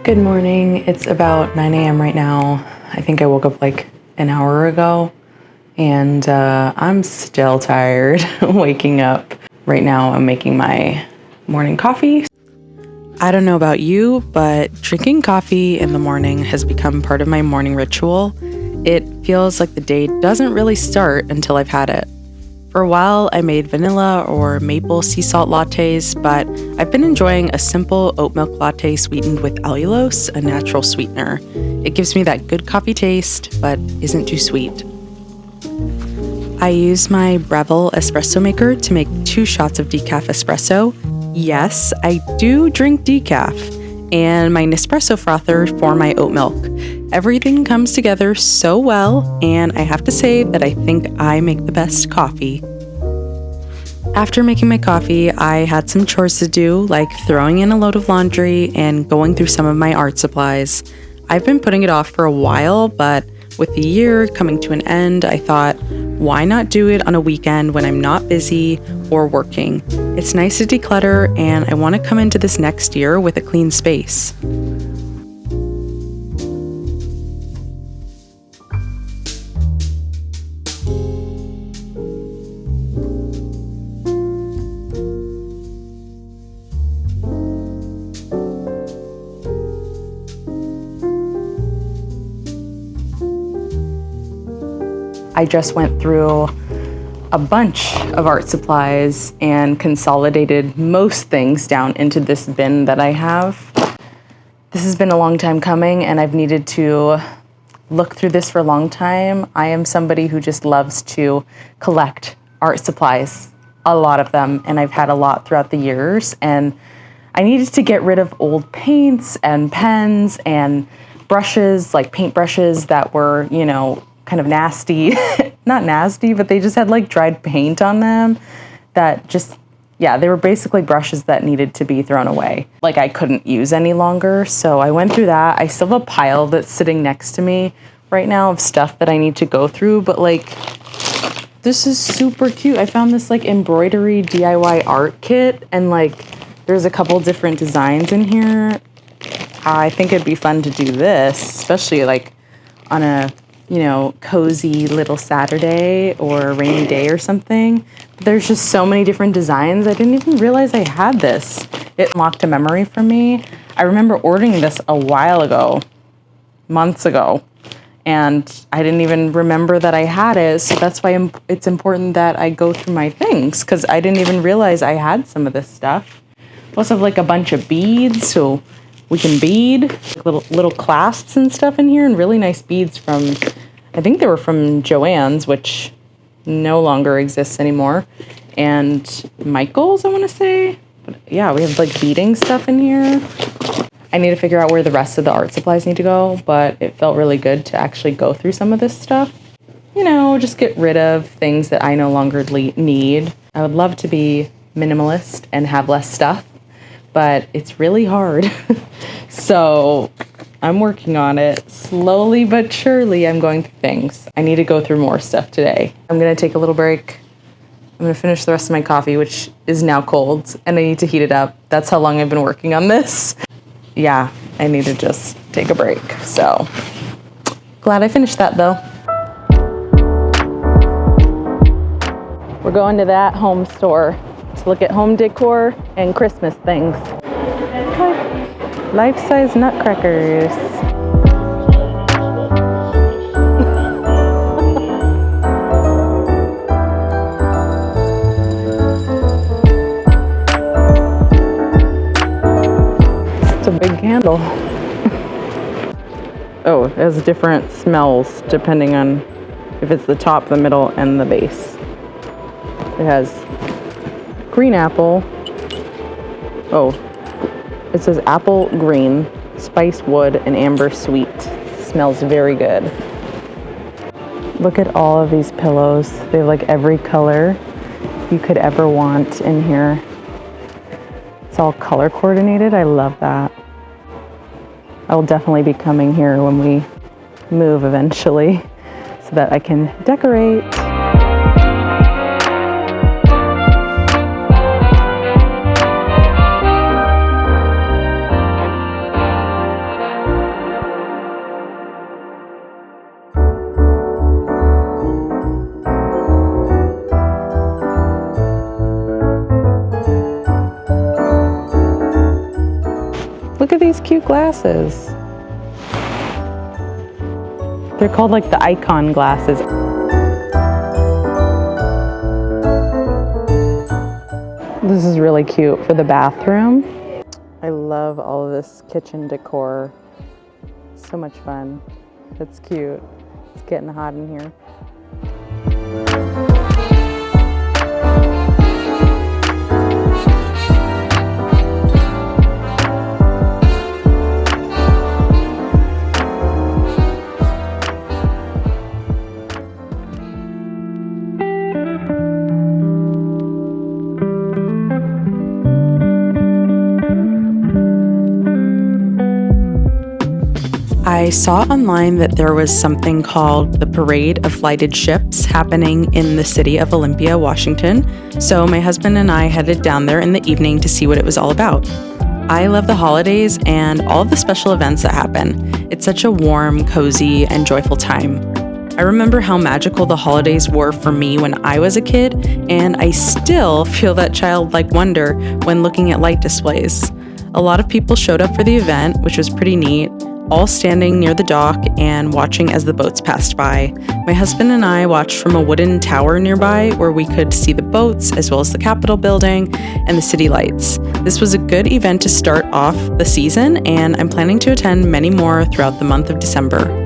Good morning. It's about 9 a.m. right now. I think I woke up like an hour ago and I'm still tired waking up. Right now I'm making my morning coffee. I don't know about you, but drinking coffee in the morning has become part of my morning ritual. It feels like the day doesn't really start until I've had it. For a while, I made vanilla or maple sea salt lattes, but I've been enjoying a simple oat milk latte sweetened with allulose, a natural sweetener. It gives me that good coffee taste, but isn't too sweet. I use my Breville espresso maker to make 2 shots of decaf espresso. Yes, I do drink decaf, and my Nespresso frother for my oat milk. Everything comes together so well, and I have to say that I think I make the best coffee. After making my coffee, I had some chores to do, like throwing in a load of laundry and going through some of my art supplies. I've been putting it off for a while, but with the year coming to an end, I thought, why not do it on a weekend when I'm not busy or working? It's nice to declutter, and I want to come into this next year with a clean space. I just went through a bunch of art supplies and consolidated most things down into this bin that I have. This has been a long time coming, and I've needed to look through this for a long time. I am somebody who just loves to collect art supplies, a lot of them, and I've had a lot throughout the years, and I needed to get rid of old paints and pens and brushes, like paint brushes that were, kind of nasty. Not nasty, but they just had like dried paint on them that they were basically brushes that needed to be thrown away. Like I couldn't use any longer. So I went through that. I still have a pile that's sitting next to me right now of stuff that I need to go through, but like this is super cute. I found this like embroidery DIY art kit, and like there's a couple different designs in here. I think it'd be fun to do this, especially like on a cozy little Saturday or a rainy day or something. But there's just so many different designs. I didn't even realize I had this. It unlocked a memory for me. I remember ordering this a while ago, months ago, and I didn't even remember that I had it. So that's why it's important that I go through my things, because I didn't even realize I had some of this stuff. I also have like a bunch of beads, so we can bead, little clasps and stuff in here, and really nice beads from, I think they were from Joann's, which no longer exists anymore, and Michael's, I want to say. But yeah, we have like beading stuff in here. I need to figure out where the rest of the art supplies need to go, but it felt really good to actually go through some of this stuff. Just get rid of things that I no longer need. I would love to be minimalist and have less stuff, but it's really hard. So I'm working on it. Slowly but surely, I'm going through things. I need to go through more stuff today. I'm going to take a little break. I'm going to finish the rest of my coffee, which is now cold, and I need to heat it up. That's how long I've been working on this. Yeah, I need to just take a break. So glad I finished that though. We're going to that home store to look at home decor and Christmas things. Life-size nutcrackers. It's a big candle. Oh, it has different smells depending on if it's the top, the middle, and the base. It has green apple. Oh, it says apple green, spice wood, and amber sweet. Smells very good. Look at all of these pillows. They have like every color you could ever want in here. It's all color coordinated. I love that. I will definitely be coming here when we move eventually so that I can decorate. Look at these cute glasses. They're called like the icon glasses. This is really cute for the bathroom. I love all of this kitchen decor. So much fun. It's cute. It's getting hot in here. I saw online that there was something called the Parade of Lighted Ships happening in the city of Olympia, Washington, so my husband and I headed down there in the evening to see what it was all about. I love the holidays and all of the special events that happen. It's such a warm, cozy, and joyful time. I remember how magical the holidays were for me when I was a kid, and I still feel that childlike wonder when looking at light displays. A lot of people showed up for the event, which was pretty neat, all standing near the dock and watching as the boats passed by. My husband and I watched from a wooden tower nearby where we could see the boats as well as the Capitol building and the city lights. This was a good event to start off the season, and I'm planning to attend many more throughout the month of December.